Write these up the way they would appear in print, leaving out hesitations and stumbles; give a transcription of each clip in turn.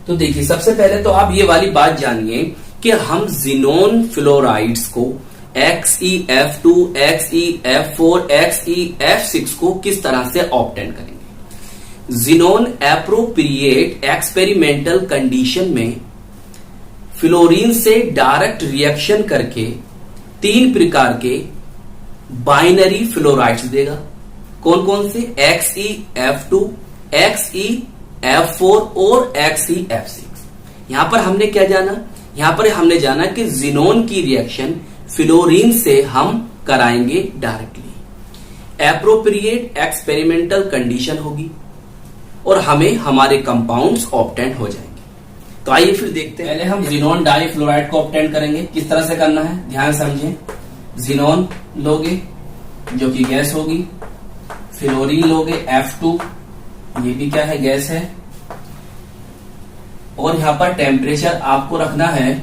तो देखिए, सबसे पहले तो आप ये वाली बात जानिए कि हम जिनोन फ्लोराइड्स को XeF2, XeF4, XeF6 को किस तरह से ऑब्टेन करेंगे। जिनोन एप्रोप्रिएट एक्सपेरिमेंटल कंडीशन में फ्लोरीन से डायरेक्ट रिएक्शन करके 3 प्रकार के बाइनरी फ्लोराइड्स देगा। कौन कौन से? XeF2, XeF4 और XeF6। यहां पर हमने क्या जाना? यहां पर हमने जाना कि जिनोन की रिएक्शन फ्लोरीन से हम कराएंगे डायरेक्टली। एप्रोप्रिएट एक्सपेरिमेंटल कंडीशन होगी और हमें हमारे कंपाउंड्स ऑब्टेन हो जाएंगे। तो आइए फिर देखते हैं। पहले हम जिनोन डाइफ्लोराइड को ऑब्टेन करेंगे। किस तरह से करना है ध्यान समझें। जिनोन लोगे जो कि गैस होगी, फ्लोरीन लोगे F2, ये भी क्या है? गैस है। और यहां पर टेम्परेचर आपको रखना है,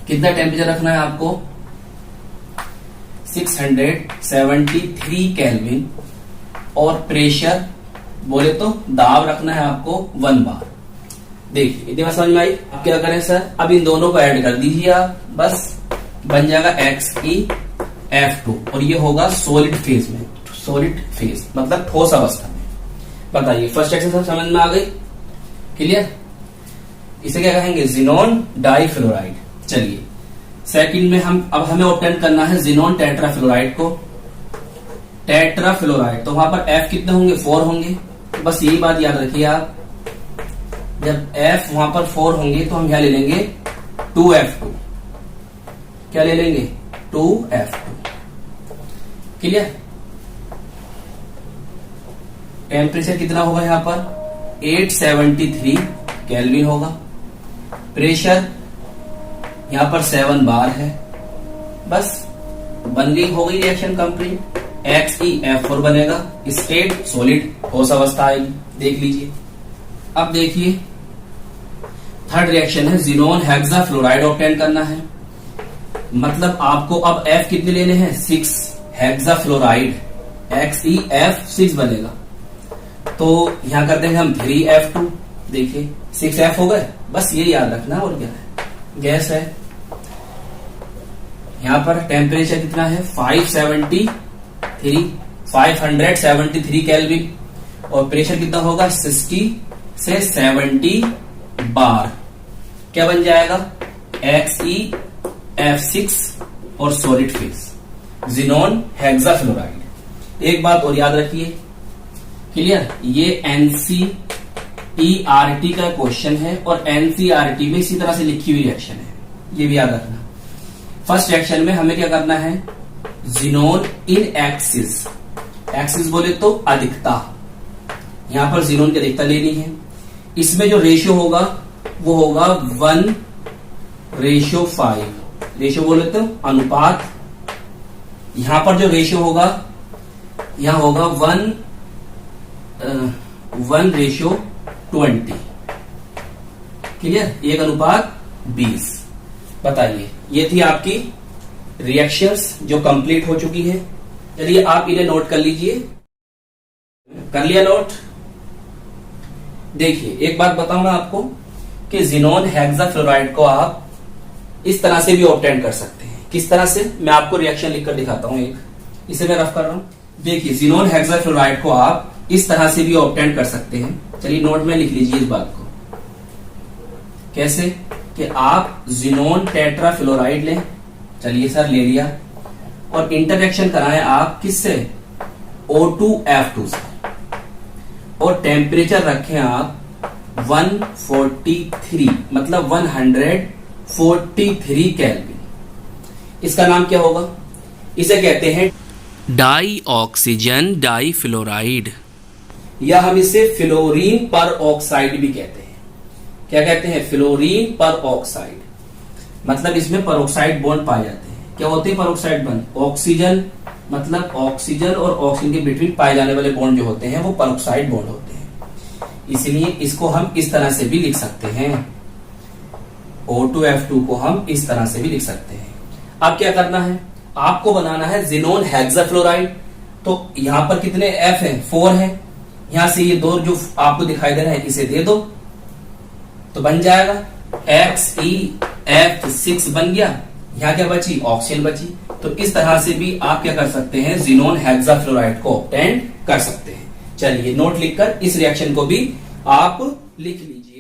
कितना टेम्परेचर रखना है आपको? 673 केल्विन। और प्रेशर बोले तो दाब रखना है आपको 1 बार। देखिए इतनी बात समझ में आई। अब क्या करें सर? अब इन दोनों को ऐड कर दीजिए आप, बस बन जाएगा XeF2 और ये होगा सॉलिड फेज में। सॉलिड फेज मतलब ठोस अवस्था में। बताइए फर्स्ट एक्सरसाइज समझ में आ गई? क्लियर? इसे क्या कहेंगे? Xenon difluoride. चलिए सेकंड में अब हमें ऑब्टेन करना है जिनोन टेट्राफ्लोराइड को। टेट्राफ्लोराइड तो वहां पर F कितने होंगे? 4 होंगे। बस यही बात याद रखिए आप, जब F वहां पर 4 होंगे तो हम यहां ले लेंगे 2F2। क्या ले लेंगे? 2F2। क्लियर? टेम्परेचर कितना होगा यहां पर? 873 केल्विन होगा। प्रेशर यहां पर 7 बार है। बस बन गई, हो गई रिएक्शन कंप्लीट। XeF4 बनेगा, स्टेट सॉलिड ठोस अवस्था आएगी। देख लीजिए। अब देखिए थर्ड रिएक्शन है जिनोन हेक्साफ्लोराइड ऑब्टेन करना है। मतलब आपको अब F कितने लेने हैं? 6 हेक्साफ्लोराइड XeF6 बनेगा। तो यहां कर देंगे हम 3F2। देखिए 6F हो गए। बस ये याद रखना। और क्या है? गैस है। यहां पर टेम्परेचर कितना है? 573 केल्विन। और प्रेशर कितना होगा? 60 से 70 बार। क्या बन जाएगा? XeF6 और सॉलिड फेज जिनोन हेक्साफ्लोराइड। एक बात और याद रखिए। क्लियर? ये NCERT का क्वेश्चन है और NCERT में इसी तरह से लिखी हुई रिएक्शन है, ये भी याद रखना। फर्स्ट रिएक्शन में हमें क्या करना है? जिनोन इन एक्सिस। एक्सिस बोले तो अधिकता। यहां पर जिनोन की अधिकता लेनी है। इसमें जो रेशियो होगा वो होगा 1:5। रेशियो बोले तो अनुपात। यहां पर जो रेशियो होगा यहां होगा 1:20। क्लियर? 1:20। बताइए ये थी आपकी रिएक्शंस जो कंप्लीट हो चुकी है। चलिए आप इन्हें नोट कर लीजिए। कर लिया नोट? देखिए एक बात बताऊं मैं आपको कि जिनोन हेक्साफ्लोराइड को आप इस तरह से भी ऑब्टेन कर सकते हैं। किस तरह से? मैं आपको रिएक्शन लिखकर दिखाता हूं। एक इसे मैं रफ कर रहा हूं। देखिए जिनोन हेक्साफ्लोराइड को आप इस तरह से भी ऑब्टेन कर सकते हैं। चलिए नोट में लिख लीजिए इस बात को। कैसे? कि आप जिनोन टेट्राफ्लोराइड लें। चलिए सर ले लिया। और इंटरेक्शन कराएं आप किससे? O2F2 से। और टेम्परेचर रखें आप 143 मतलब 143 केल्विन। इसका नाम क्या होगा? इसे कहते हैं डाई ऑक्सीजन डाइफ्लोराइड, या हम इसे फ्लोरीन पर ऑक्साइड भी कहते हैं। क्या कहते हैं? फ्लोरीन पर ऑक्साइड। मतलब इसमें परऑक्साइड बॉन्ड पाए जाते हैं। क्या होते हैं परऑक्साइड बॉन्ड? ऑक्सीजन मतलब ऑक्सीजन और ऑक्सीजन के बिटवीन पाए जाने वाले बॉन्ड जो होते हैं वो परऑक्साइड बॉन्ड होते हैं। इसलिए इसको हम इस तरह से भी लिख सकते हैं। O2F2 को हम इस तरह से भी लिख सकते हैं। अब क्या करना है? आपको बनाना है जिनोन हेक्साफ्लोराइड। तो यहां पर कितने F है? 4 है। यहां से ये 2 जो आपको दिखाई दे रहा है इसे दे दो। तो बन जाएगा XeF6 बन गया। यहां क्या बची? ऑक्सीजन बची। तो इस तरह से भी आप क्या कर सकते हैं, ज़ीनोन हेक्साफ्लोराइड को ऑब्टेन कर सकते हैं। चलिए नोट लिखकर इस रिएक्शन को भी आप लिख लीजिए।